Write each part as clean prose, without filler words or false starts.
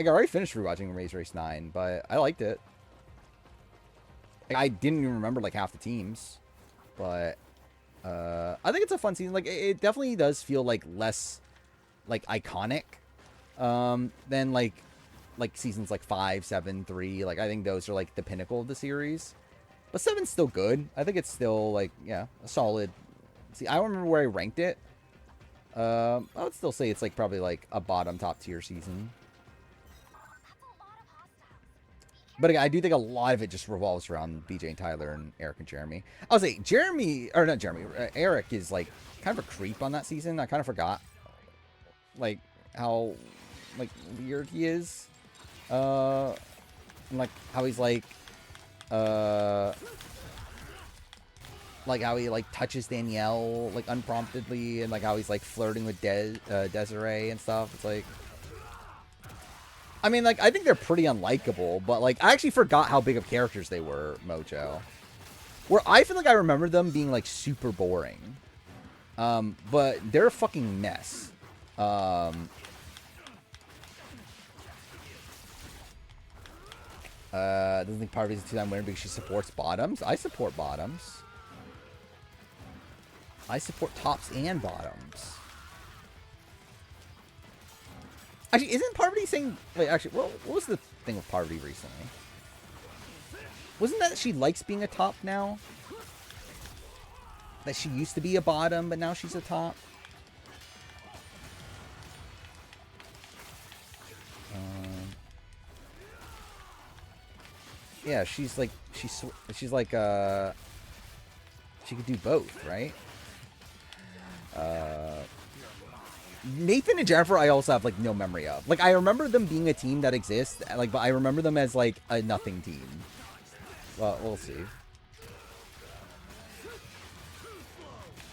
Like, I already finished rewatching Race 9, but I liked it. Like, I didn't even remember, like, half the teams. But, I think it's a fun season. Like, it definitely does feel, like, less, like, iconic, than, like, seasons, like, 5, 7, 3. Like, I think those are, like, the pinnacle of the series. But 7's still good. I think it's still, like, yeah, a solid. See, I don't remember where I ranked it. I would still say it's, like, probably, like, a bottom top tier season. But again, I do think a lot of it just revolves around BJ and Tyler and Eric and Jeremy. I would say Jeremy, or not Jeremy, Eric is, like, kind of a creep on that season. I kind of forgot, like, how, like, weird he is. And, like, how he's, like how he, like, touches Danielle, like, unpromptedly, and, like, how he's, like, flirting with Desiree and stuff. It's like, I mean, like, I think they're pretty unlikable, but, like, I actually forgot how big of characters they were, Mojo. Where I feel like I remember them being, like, super boring. But they're a fucking mess. Doesn't think Parvati's a two-time winner because she supports bottoms. I support bottoms. I support tops and bottoms. Actually, isn't Parvati saying... Wait, actually, what was the thing with Parvati recently? Wasn't that she likes being a top now? That she used to be a bottom, but now she's a top? Yeah, she's like... She's like, she could do both, right? Nathan and Jennifer, I also have, like, no memory of. Like, I remember them being a team that exists, like, but I remember them as, like, a nothing team. Well, we'll see.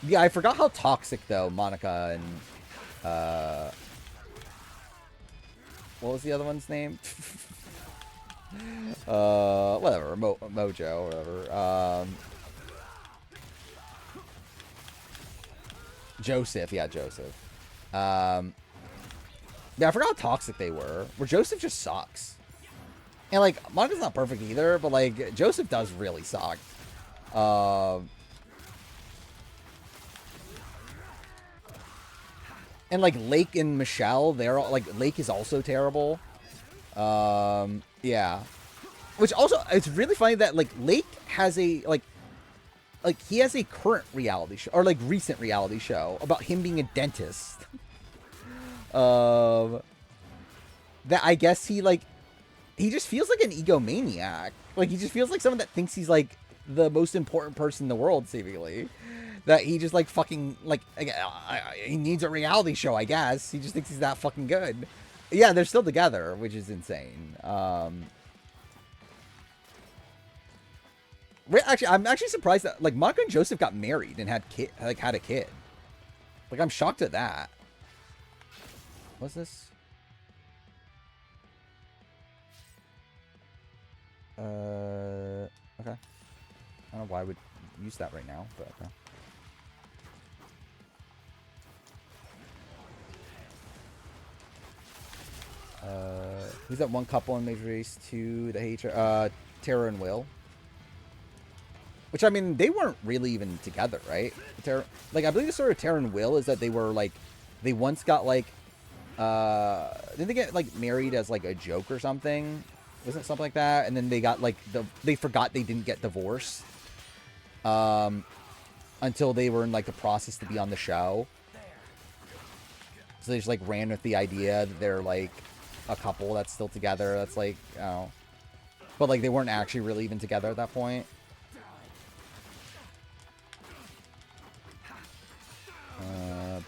Yeah, I forgot how toxic, though, Monica and, what was the other one's name? Whatever, Mojo, or whatever. Joseph, yeah, Joseph. Yeah, I forgot how toxic they were. Where Joseph just sucks. And, like, Monica's not perfect either, but, like, Joseph does really suck. And, like, Lake and Michelle, they're all, like, Lake is also terrible. Yeah. Which also, it's really funny that, like, Lake has a, like, he has a current reality show, or, like, recent reality show about him being a dentist. That I guess he, like, he just feels like an egomaniac. Like, he just feels like someone that thinks he's, like, the most important person in the world, seemingly. That he just, like, fucking, like, he needs a reality show, I guess. He just thinks he's that fucking good. Yeah, they're still together, which is insane. Actually, I'm actually surprised that, like, Monica and Joseph got married and had a kid. Like, I'm shocked at that. What's this? Okay. I don't know why I would use that right now, but okay. Who's that one couple in Major Race 2 that hate Tara and Will? Which, I mean, they weren't really even together, right? Like, I believe the story of Tara and Will is that they were, like, they once got, like, didn't they get, like, married as, like, a joke or something? Wasn't it something like that? And then they got, like, they forgot they didn't get divorced. Until they were in, like, the process to be on the show. So they just, like, ran with the idea that they're, like, a couple that's still together. That's, like, I don't know. But, like, they weren't actually really even together at that point.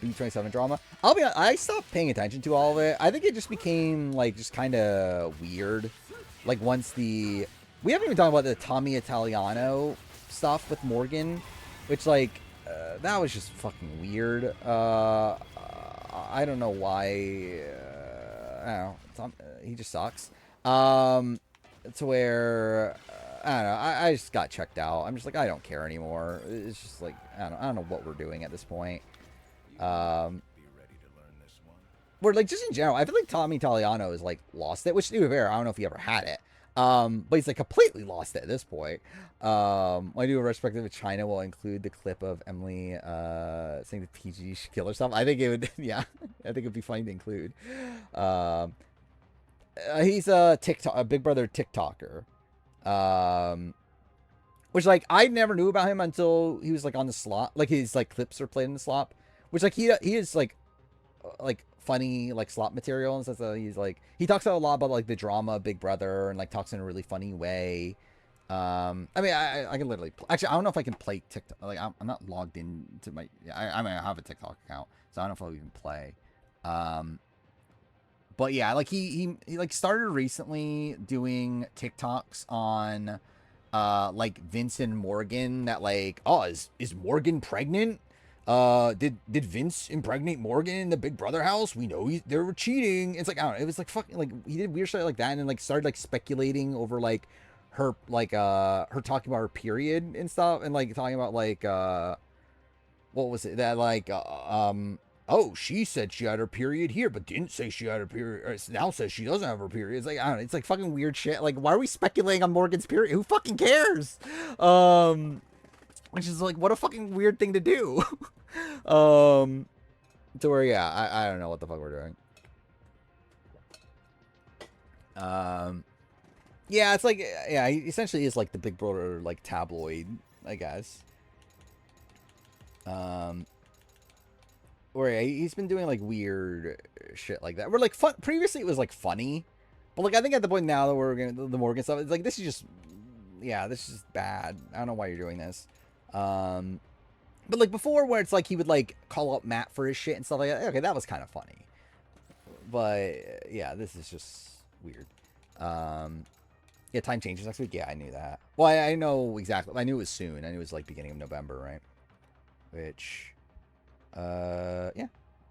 B27 drama. I'll be honest, I stopped paying attention to all of it. I think it just became, like, just kind of weird. Like, once we haven't even talked about the Tommy Italiano stuff with Morgan, which, like, that was just fucking weird. I don't know why. I don't know. He just sucks. To where, I don't know. I just got checked out. I'm just like, I don't care anymore. It's just like, I don't know what we're doing at this point. Or like just in general, I feel like Tommy Italiano has like lost it, which to be fair, I don't know if he ever had it. But he's like completely lost it at this point. I do a retrospective of China will include the clip of Emily saying the PG should kill herself. I think it would, yeah, I think it'd be funny to include. Um, he's a Big Brother TikToker. Which like I never knew about him until he was like on the slot, like his like clips are played in the slot, which like he is like funny like slot material and stuff. So he's like he talks a lot about like the drama of Big Brother and like talks in a really funny way. I mean I can literally actually I don't know if I can play TikTok. Like I'm not logged in to my I mean I have a TikTok account, so I don't know if I'll even play. But yeah, like he like started recently doing TikToks on like Vince and Morgan that like, oh, is Morgan pregnant? Did Vince impregnate Morgan in the Big Brother house? We know they were cheating. It's like I don't know. It was like fucking like he did weird shit like that and then like started like speculating over like her her talking about her period and stuff and like talking about like what was it that like oh, she said she had her period here, but didn't say she had her period. Or now says she doesn't have her period. It's like I don't know. It's like fucking weird shit. Like, why are we speculating on Morgan's period? Who fucking cares? Which is like, what a fucking weird thing to do. To where, yeah, I don't know what the fuck we're doing. Yeah, it's like, yeah, he essentially is like the Big Brother like tabloid, I guess. Where he's been doing like weird shit like that. We're like fun. Previously, it was like funny, but like I think at the point now that we're getting the Morgan stuff, it's like this is just, yeah, this is just bad. I don't know why you're doing this. But like before, where it's like he would like call up Matt for his shit and stuff like that. Okay, that was kind of funny. But yeah, this is just weird. Yeah, time changes next week. Yeah, I knew that. Well, I know exactly. I knew it was soon. I knew it was like beginning of November, right? Which. Yeah,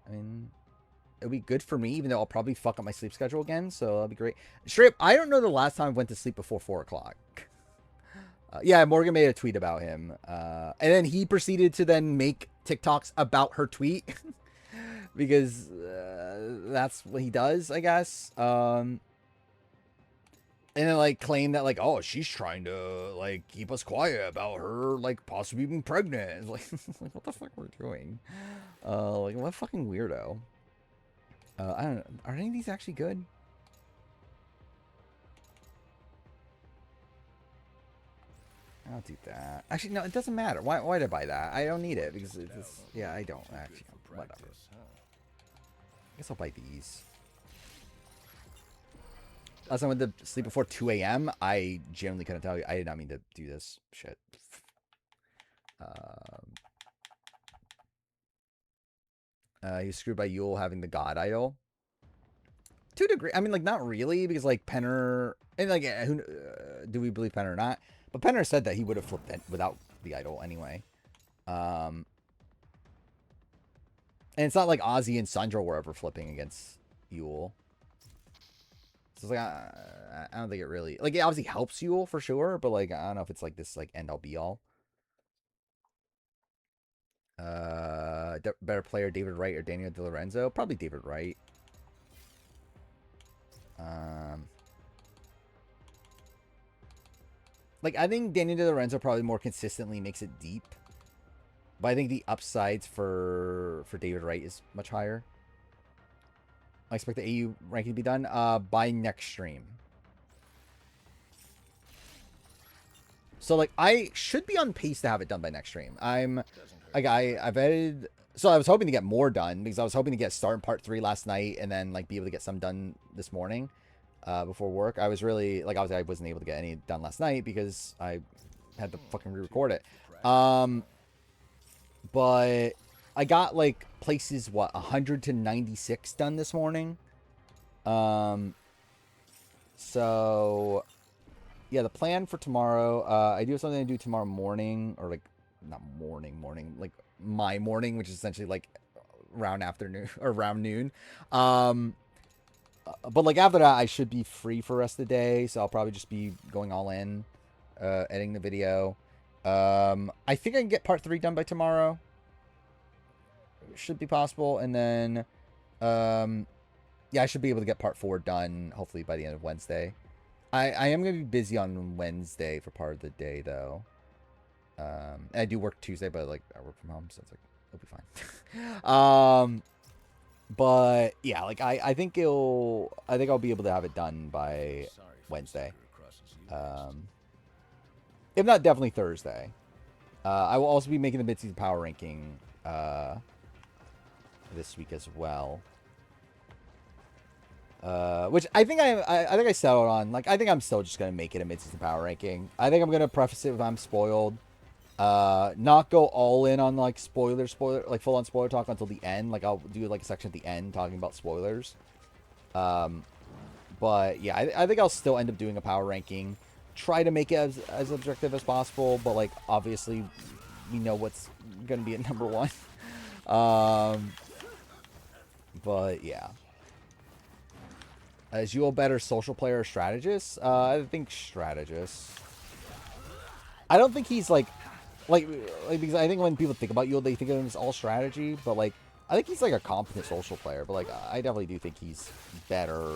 I mean, it'll be good for me, even though I'll probably fuck up my sleep schedule again, so that'll be great. Straight up, I don't know the last time I went to sleep before 4 o'clock. Yeah, Morgan made a tweet about him, and then he proceeded to then make TikToks about her tweet, because that's what he does, I guess. And then like claim that like, oh, she's trying to like keep us quiet about her like possibly being pregnant. It's like, like what the fuck we're doing? Like what a fucking weirdo. I don't know. Are any of these actually good? I'll do that. Actually, no, it doesn't matter. Why did I buy that? I don't need it because it's yeah, I don't actually. Whatever. I guess I'll buy these. Last time I went to sleep before 2 a.m., I genuinely couldn't tell you. I did not mean to do this shit. He was screwed by Yule having the god idol. To a degree. I mean, like, not really, because, like, Penner... And, like, do we believe Penner or not? But Penner said that he would have flipped it without the idol anyway. And it's not like Ozzy and Sandra were ever flipping against Yule. So it's like, I don't think it really... Like, it obviously helps Yule for sure, but, like, I don't know if it's, like, this, like, end-all be-all. Better player, David Wright or Daniel De Lorenzo? Probably David Wright. Like, I think Daniel De Lorenzo probably more consistently makes it deep. But I think the upsides for David Wright is much higher. I expect the AU ranking to be done by next stream. So, like, I should be on pace to have it done by next stream. I've edited... So I was hoping to get more done, because I was hoping to get start in part 3 last night, and then, like, be able to get some done this morning before work. I was really... Like, obviously, I wasn't able to get any done last night, because I had to fucking re-record it. But I got, like, places, what, 100 to 96 done this morning. So... Yeah, the plan for tomorrow, I do have something to do tomorrow morning, or, like, not morning, like, my morning, which is essentially, like, around afternoon, or around noon. But, like, after that, I should be free for the rest of the day, so I'll probably just be going all in, editing the video. I think I can get part 3 done by tomorrow. Should be possible, and then, yeah, I should be able to get part 4 done hopefully by the end of Wednesday. I am gonna be busy on Wednesday for part of the day though. And I do work Tuesday, but like I work from home, so it's like it'll be fine. But yeah, like I think I'll be able to have it done by Wednesday. If not, definitely Thursday. I will also be making the mid-season power ranking this week as well. Which I think I think I settled on. Like I think I'm still just gonna make it a mid-season power ranking. I think I'm gonna preface it with I'm spoiled. Not go all in on like spoiler, like full on spoiler talk until the end. Like I'll do like a section at the end talking about spoilers. But yeah, I think I'll still end up doing a power ranking. Try to make it as objective as possible, but like obviously we know what's gonna be at number one. But yeah. Is you a better social player or strategist? I think strategist. I don't think he's like because I think when people think about you, they think of him as all strategy, but like I think he's like a competent social player, but like I definitely do think he's better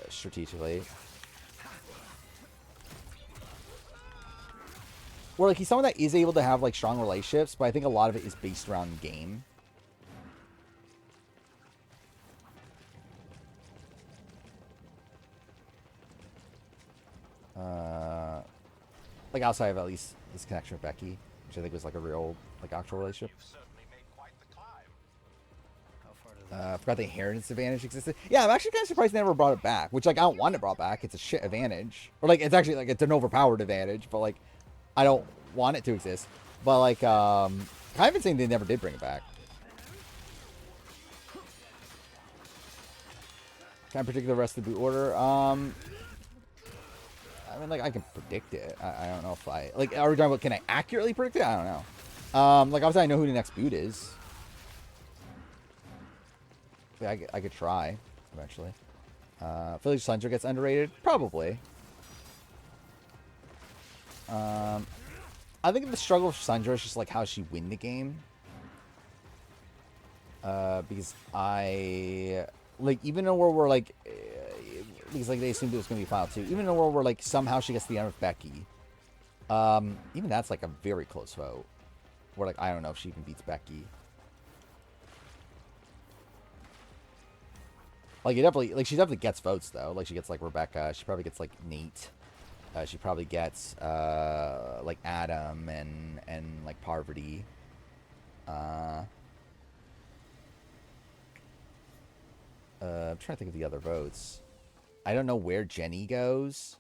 strategically. Where like he's someone that is able to have like strong relationships, but I think a lot of it is based around game. Like outside of at least his connection with Becky, which I think was like a real like actual relationship. I forgot the inheritance advantage existed. Yeah, I'm actually kind of surprised they never brought it back. Which like I don't want it brought back. It's a shit advantage, or like it's actually like it's an overpowered advantage, but like I don't want it to exist. But like I've been saying they never did bring it back. Can I predict the rest of the boot order? I mean, like, I can predict it. I don't know if I... Like, are we talking about... Can I accurately predict it? I don't know. Like, obviously, I know who the next boot is. Yeah, I could try, eventually. Village Sundra gets underrated? Probably. I think the struggle for Sundra is just, like, how she win the game. Because I... Like, even in a world where, like... Because like they assumed it was going to be Final 2. Even in a world where like somehow she gets the end with Becky. Even that's like a very close vote. Where like I don't know if she even beats Becky. Like it definitely like she definitely gets votes though. Like she gets like Rebecca. She probably gets like Nate. She probably gets like Adam and like Parvati. I'm trying to think of the other votes. I don't know where Jenny goes.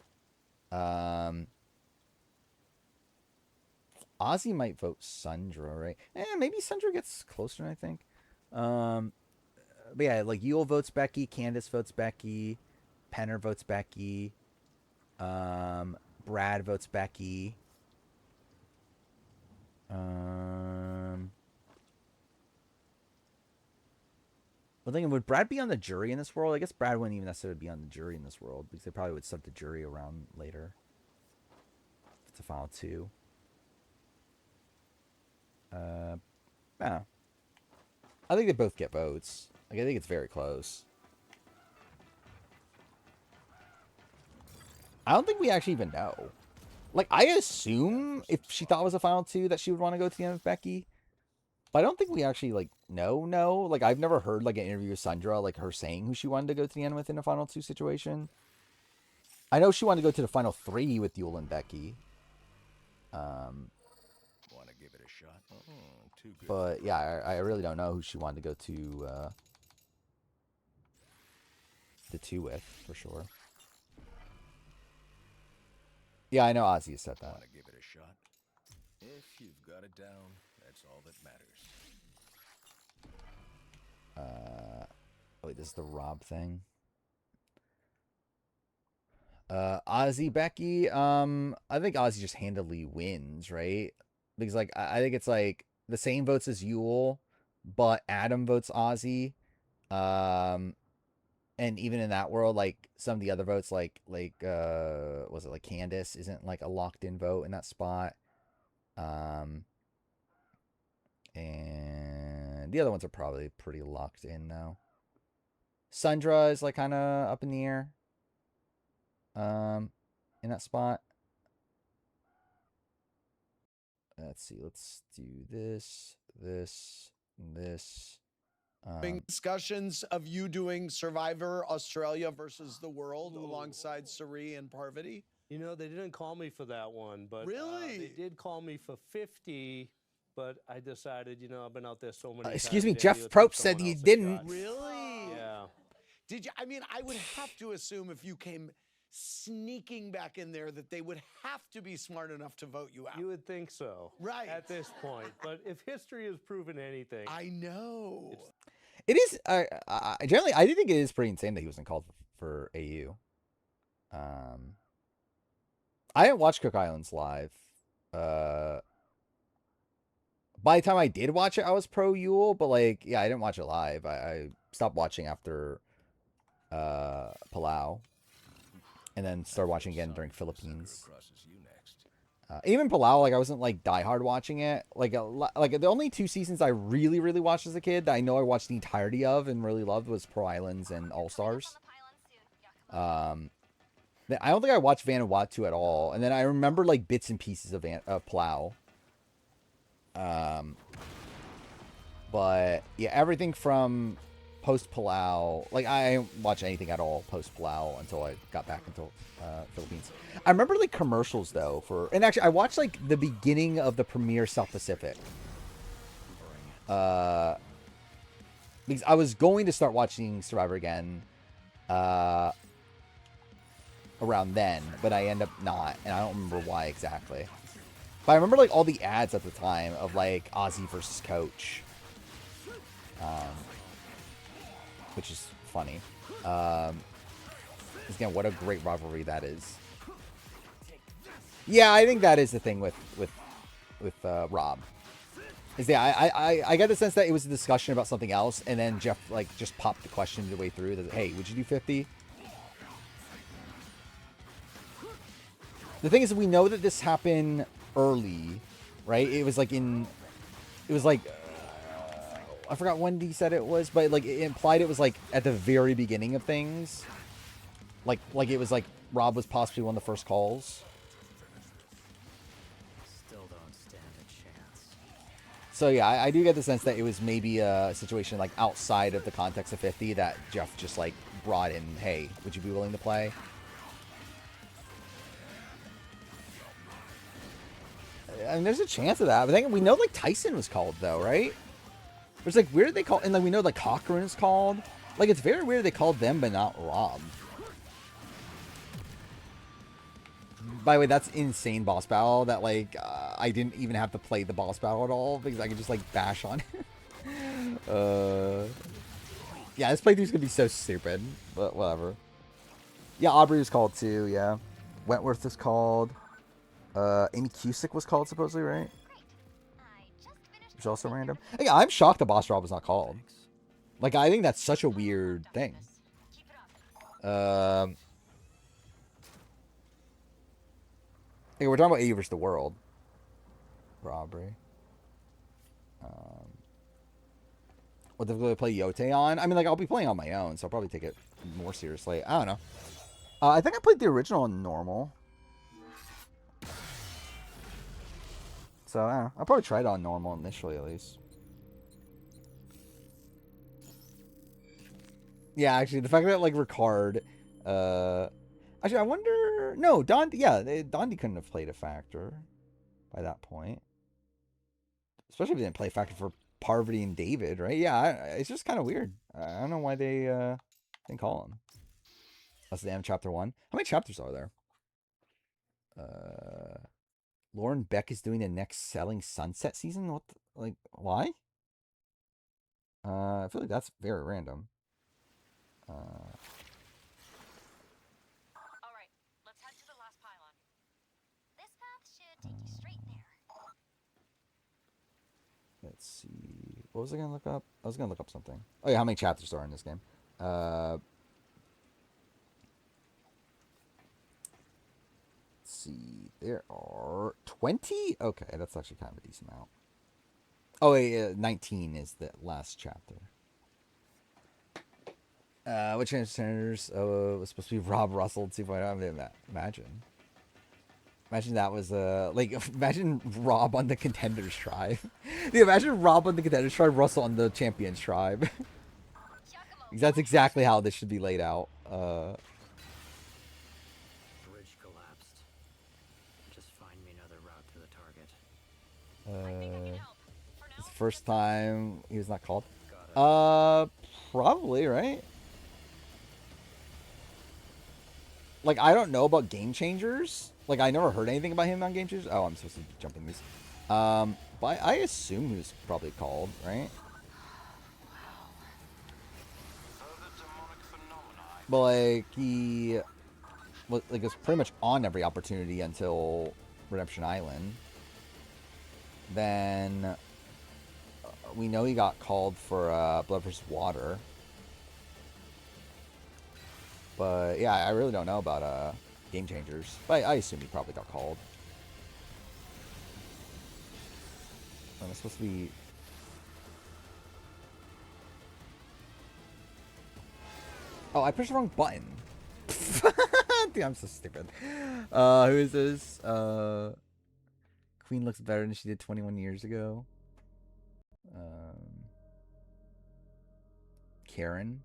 Ozzy might vote Sundra, right? Maybe Sundra gets closer, I think. But yeah, like Yule votes Becky, Candace votes Becky, Penner votes Becky, Brad votes Becky. I'm thinking, would Brad be on the jury in this world? I guess Brad wouldn't even necessarily be on the jury in this world because they probably would sub the jury around later. If it's a Final 2. Yeah. I think they both get votes. Like, I think it's very close. I don't think we actually even know. Like, I assume if she thought it was a Final 2 that she would want to go to the end with Becky. But I don't think we actually, like, know. Like, I've never heard, like, an interview with Sundra, like, her saying who she wanted to go to the end with in a Final 2 situation. I know she wanted to go to the Final 3 with Yule and Becky. Want to give it a shot? Too good. But, yeah, I really don't know who she wanted to go to the 2 with, for sure. Yeah, I know Ozzy has said that. Want to give it a shot? If you've got it down, that's all that matters. Wait, this is the Rob thing. Ozzy Becky. I think Ozzy just handily wins, right? Because like I think it's like the same votes as Yule, but Adam votes Ozzy. And even in that world, like some of the other votes, like was it like Candace isn't like a locked in vote in that spot. And the other ones are probably pretty locked in now. Sundra is like kind of up in the air. In that spot. Let's see. Let's do this, this, this. Discussions of you doing Survivor Australia versus the world alongside Suri and Parvati? You know, they didn't call me for that one, but Really? they did call me for 50. But I decided, you know, I've been out there so many times. Excuse me, maybe Jeff let's Probst give said someone he else a didn't. shot. Really? Yeah. Did you? I mean, I would have to assume if you came sneaking back in there that they would have to be smart enough to vote you out. You would think so. Right. At this point. But if history has proven anything. I know. It is. Generally, I do think it is pretty insane that he wasn't called for AU. I didn't watch Cook Islands live. By the time I did watch it, I was pro Yule, but like, yeah, I didn't watch it live. I stopped watching after Palau, and then started watching again during Philippines. Even Palau, like I wasn't like diehard watching it. Like the only 2 seasons I really watched as a kid that I know I watched the entirety of and really loved was Pro Islands and All Stars. I don't think I watched Vanuatu at all, and then I remember like bits and pieces of Palau. But yeah, everything from post Palau, like I didn't watch anything at all post Palau until I got back into Philippines. I remember like commercials though and actually I watched like the beginning of the premiere South Pacific. Because I was going to start watching Survivor again around then, but I end up not, and I don't remember why exactly. But I remember like all the ads at the time of like Ozzy versus Coach. Which is funny. Again, what a great rivalry that is. Yeah, I think that is the thing with Rob. Is that I got the sense that it was a discussion about something else, and then Jeff like just popped the question midway through. That, hey, would you do 50? The thing is, we know that this happened early, right? It was like I forgot when he said it was, but like it implied it was like at the very beginning of things. Like it was like Rob was possibly one of the first calls. Still don't stand a chance. So yeah, I do get the sense that it was maybe a situation like outside of the context of 50 that Jeff just like brought in, hey, would you be willing to play? I mean, there's a chance of that, but I think we know like Tyson was called though, right? There's like weird they call, and like we know like Cochran is called. Like it's very weird they called them but not Rob. By the way, that's insane boss battle that like I didn't even have to play the boss battle at all because I could just like bash on it. Yeah, this playthrough's gonna be so stupid, but whatever. Yeah, Aubrey was called too. Yeah, Wentworth is called. Amy Cusick was called supposedly, right? Which is also random. Yeah, I'm shocked the boss Rob was not called. Like, I think that's such a weird thing. Okay, we're talking about AU versus the world. For Aubrey. What difficulty to play Yote on? I mean, like, I'll be playing on my own, so I'll probably take it more seriously. I don't know. I think I played the original on normal. So, I don't know. I'll probably try it on normal initially, at least. Yeah, actually, the fact that, like, Ricard... Actually, I wonder... No, Dondi couldn't have played a factor by that point. Especially if he didn't play a factor for Parvati and David, right? Yeah, it's just kind of weird. I don't know why they didn't call him. That's the end of chapter 1. How many chapters are there? Lauren Beck is doing the next Selling Sunset season? What? Like, why? I feel like that's very random. All right, let's head to the last pylon. This path should take you straight there. Let's see. What was I gonna look up? I was gonna look up something. Oh yeah, how many chapters are in this game? Let's see. There are 20? Okay, that's actually kind of a decent amount. Oh, wait, 19 is the last chapter. Which senators was supposed to be Rob Russell 2.0? I mean, imagine. Imagine that was like imagine Rob on the Contenders tribe. Imagine Rob on the Contenders tribe, Russell on the Champions tribe. That's exactly how this should be laid out. Bridge collapsed. Just find me another route to the target. It's the first time he was not called. Probably, right? Like, I don't know about Game Changers. Like, I never heard anything about him on Game Changers. Oh, I'm supposed to be jumping these. But I assume he was probably called, right? But, like, he was pretty much on every opportunity until Redemption Island. Then we know he got called for Blood vs. Water. But, yeah, I really don't know about Game Changers. But I assume he probably got called. Am I supposed to be... Oh, I pushed the wrong button. Dude, I'm so stupid. Who is this? Queen looks better than she did 21 years ago. Karen.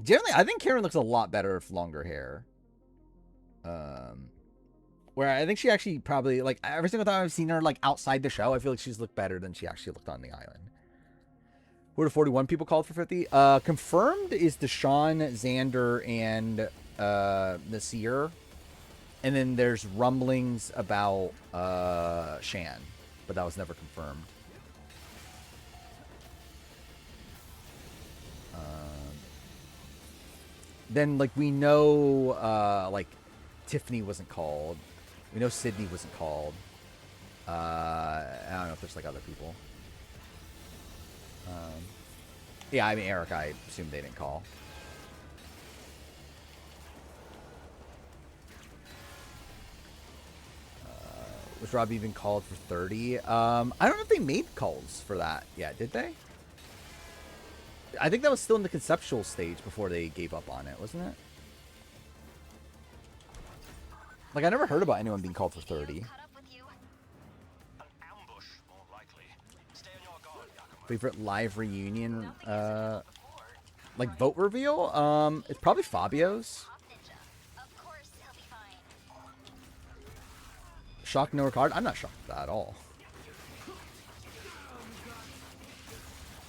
Generally, I think Karen looks a lot better with longer hair. Where I think she actually probably, like, every single time I've seen her, like, outside the show, I feel like she's looked better than she actually looked on the island. Who are the 41 people called for 50? Confirmed is Deshaun, Xander, and Nasir. And then there's rumblings about Shan, but that was never confirmed. Then, like, we know, like, Tiffany wasn't called. We know Sydney wasn't called. I don't know if there's, like, other people. Yeah, I mean, Eric, I assume they didn't call. Was Rob even called for 30? I don't know if they made calls for that yet, did they? I think that was still in the conceptual stage before they gave up on it, wasn't it? Like, I never heard about anyone being called for 30. Favorite live reunion, like, vote reveal? It's probably Fabio's. Shocked no card? I'm not shocked at that at all.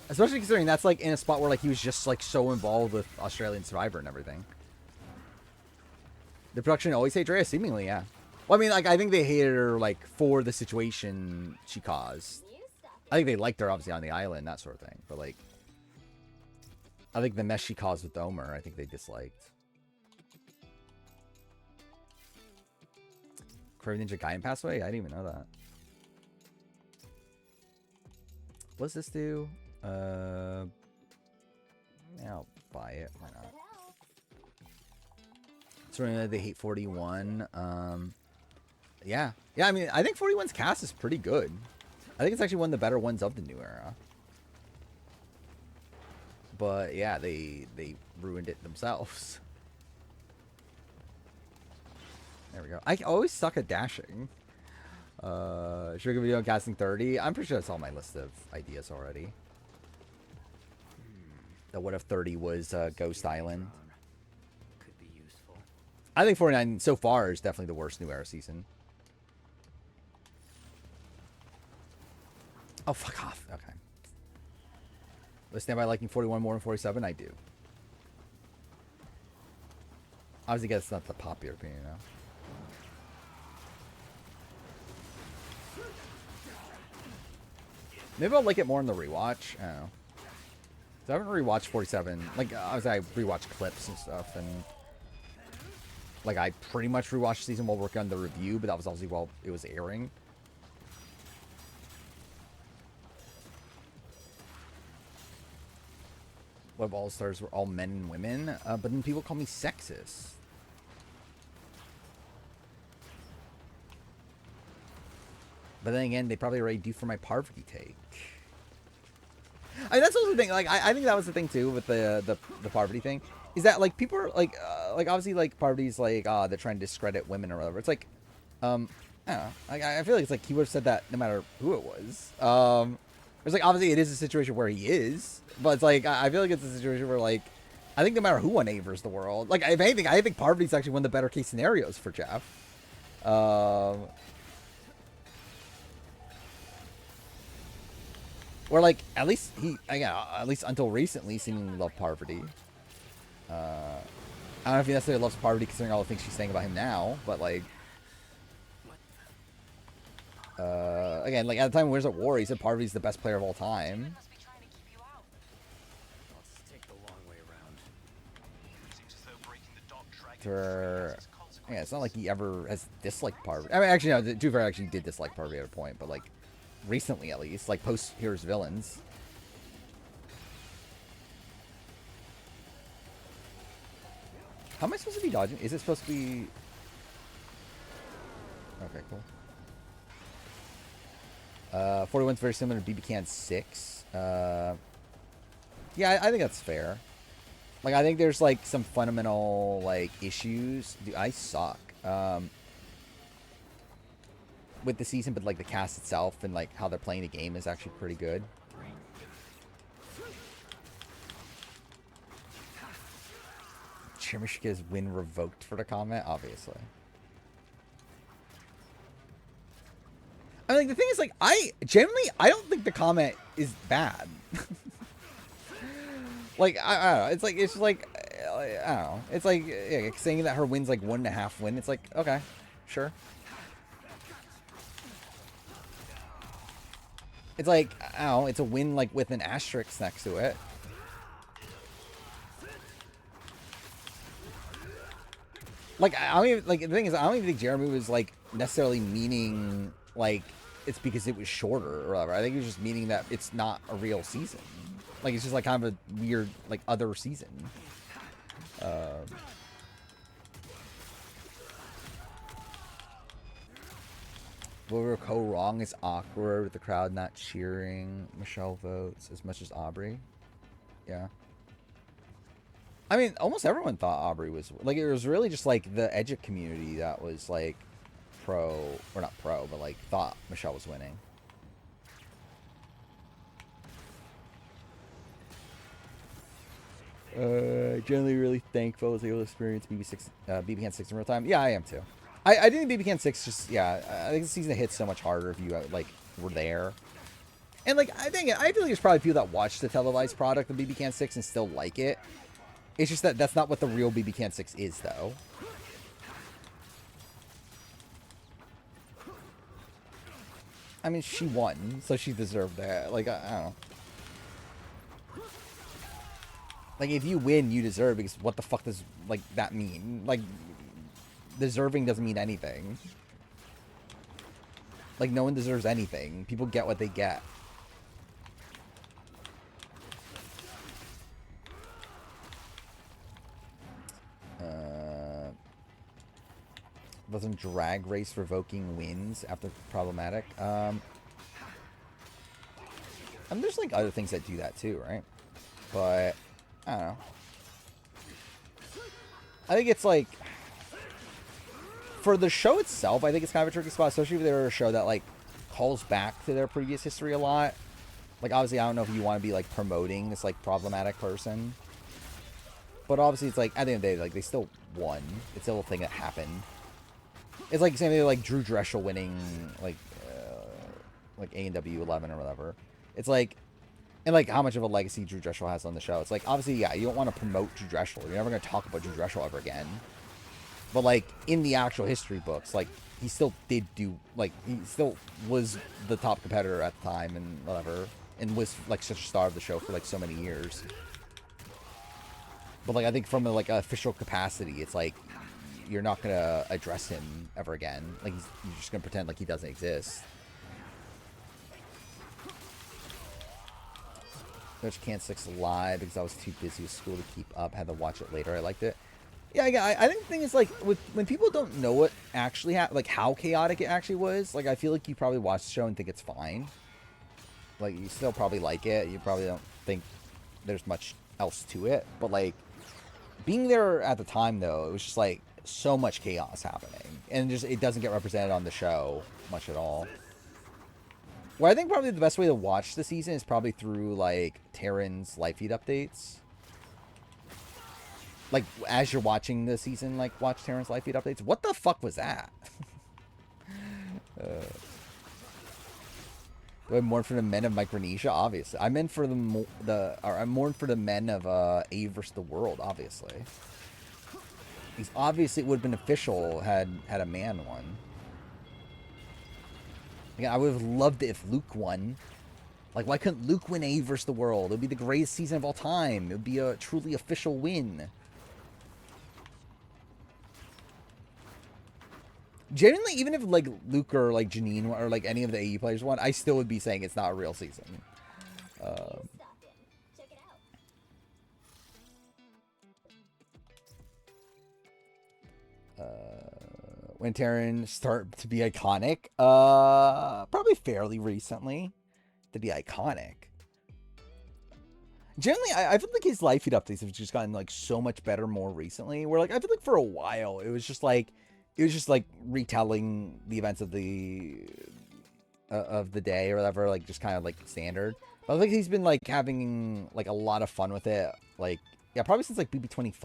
Especially considering that's, like, in a spot where, like, he was just, like, so involved with Australian Survivor and everything. The production always hate Drea? Seemingly, yeah. Well, I mean, like, I think they hated her, like, for the situation she caused. I think they liked her, obviously, on the island, that sort of thing. But, like, I think the mess she caused with Omer, I think they disliked. Curvy Ninja Gaiden passed away? I didn't even know that. What's this do? Yeah, I'll buy it. Why not? So they hate 41. Yeah. Yeah, I mean, I think 41's cast is pretty good. I think it's actually one of the better ones of the new era. But yeah, they ruined it themselves. There we go. I always suck at dashing. Should we give a video on casting 30? I'm pretty sure that's all my list of ideas already. The what if 30 was Ghost Island? Could be useful. I think 49 so far is definitely the worst new era season. Oh, fuck off. Okay. Let's stand by liking 41 more than 47? I do. Obviously, guess it's not the popular opinion now. Maybe I'll like it more in the rewatch. I don't know. So I haven't rewatched 47. Like, obviously, I rewatched clips and stuff, and like, I pretty much rewatched the season while working on the review, but that was obviously while it was airing. What if All Stars were all men and women? But then people call me sexist. But then again, they probably already do for my Parvati take. I mean, that's also the thing. Like, I think that was the thing too with the Parvati thing, is that like people are like obviously like Parvati's like they're trying to discredit women or whatever. It's like, I don't know. Like, I feel like it's like he would have said that no matter who it was. It's like obviously it is a situation where he is, but it's like I feel like it's a situation where like I think no matter who unavers the world, like if anything, I think Parvati's actually one of the better case scenarios for Jeff. Or like at least at least until recently seemingly loved Parvati. I don't know if he necessarily loves Parvati considering all the things she's saying about him now, but like again, like at the time when we was at war, he said Parvati's the best player of all time. Must be trying to keep you out. Let's take the long way around. Seems as though breaking the dog dragon For has consequences. yeah, it's not like he ever has disliked Parvati. I mean, actually, no, to be fair, actually did dislike Parvati at a point, but like recently at least, like post Heroes Villains. How am I supposed to be dodging? Is it supposed to be? Okay, cool. 41's very similar to BB Can 6. Yeah, I think that's fair. Like, I think there's like some fundamental like issues. Dude, I suck. With the season, but like the cast itself and like how they're playing the game is actually pretty good. Chairman should get his win revoked for the comment, obviously. I mean, like, the thing is, like, I don't think the comment is bad. Like, I don't know. It's like, it's just like, I don't know. It's like, yeah, saying that her win's like 1.5 win. It's like, okay, sure. It's like, I don't know, it's a win like with an asterisk next to it. Like, I don't even, like, the thing is, I don't even think Jeremy was like necessarily meaning like it's because it was shorter or whatever. I think he was just meaning that it's not a real season. Like, it's just like kind of a weird like other season. What will go wrong is awkward with the crowd not cheering Michelle votes as much as Aubrey. Yeah. I mean, almost everyone thought Aubrey was... Like, it was really just, like, the Edgic community that was, like, pro... Or not pro, but, like, thought Michelle was winning. Generally really thankful I was able to experience BB Can 6 in real time. Yeah, I am too. I think BB Can 6 just... Yeah, I think the season hits so much harder if you, like, were there. And, like, I feel like there's probably people that watch the televised product of BB Can 6 and still like it. It's just that that's not what the real BB Can 6 is, though. I mean, she won, so she deserved that. Like, I don't know. Like, if you win, you deserve, because what the fuck does, like, that mean? Like, deserving doesn't mean anything. Like, no one deserves anything. People get what they get. Wasn't drag race revoking wins after problematic? I mean, there's like other things that do that too, right? But I don't know. I think it's like for the show itself, I think it's kind of a tricky spot, especially if they're a show that like calls back to their previous history a lot. Like, obviously, I don't know if you want to be like promoting this like problematic person, but obviously, it's like at the end of the day, like they still won. It's still a thing that happened. It's like same thing like Drew Dreshel winning like A&W 11 or whatever. It's like, and like how much of a legacy Drew Dreshel has on the show. It's like, obviously, yeah, you don't want to promote Drew Dreshel. You're never going to talk about Drew Dreshel ever again. But like in the actual history books, like he still did do, like he still was the top competitor at the time and whatever, and was like such a star of the show for like so many years. But like I think from a like official capacity, it's like you're not gonna address him ever again. Like you're just gonna pretend like he doesn't exist. Which Can 6 live because I was too busy with school to keep up. Had to watch it later. I liked it. Yeah, I think the thing is like when people don't know what actually happened, like how chaotic it actually was. Like I feel like you probably watch the show and think it's fine. Like, you still probably like it. You probably don't think there's much else to it. But, like, being there at the time, though, it was just, like, so much chaos happening. And just it doesn't get represented on the show much at all. Well, I think probably the best way to watch the season is probably through, like, Terran's live feed updates. Like, as you're watching the season, like, watch Terran's live feed updates. What the fuck was that? Do I mourn for the men of Micronesia? Obviously. I meant for I mourn for the men of A versus the world, obviously. Because obviously it would have been official had a man won. Again, I would have loved it if Luke won. Like, why couldn't Luke win A versus the world? It would be the greatest season of all time. It would be a truly official win. Genuinely, even if, like, Luke or, like, Janine or, like, any of the AE players won, I still would be saying it's not a real season. When Terran start to be iconic? Probably fairly recently to be iconic. Generally, I feel like his live feed updates have just gotten, like, so much better more recently. Where, like, I feel like for a while, it was just like retelling the events of the day or whatever, like, just kind of, like, standard. But I think he's been, like, having, like, a lot of fun with it. Like, yeah, probably since, like, BB25.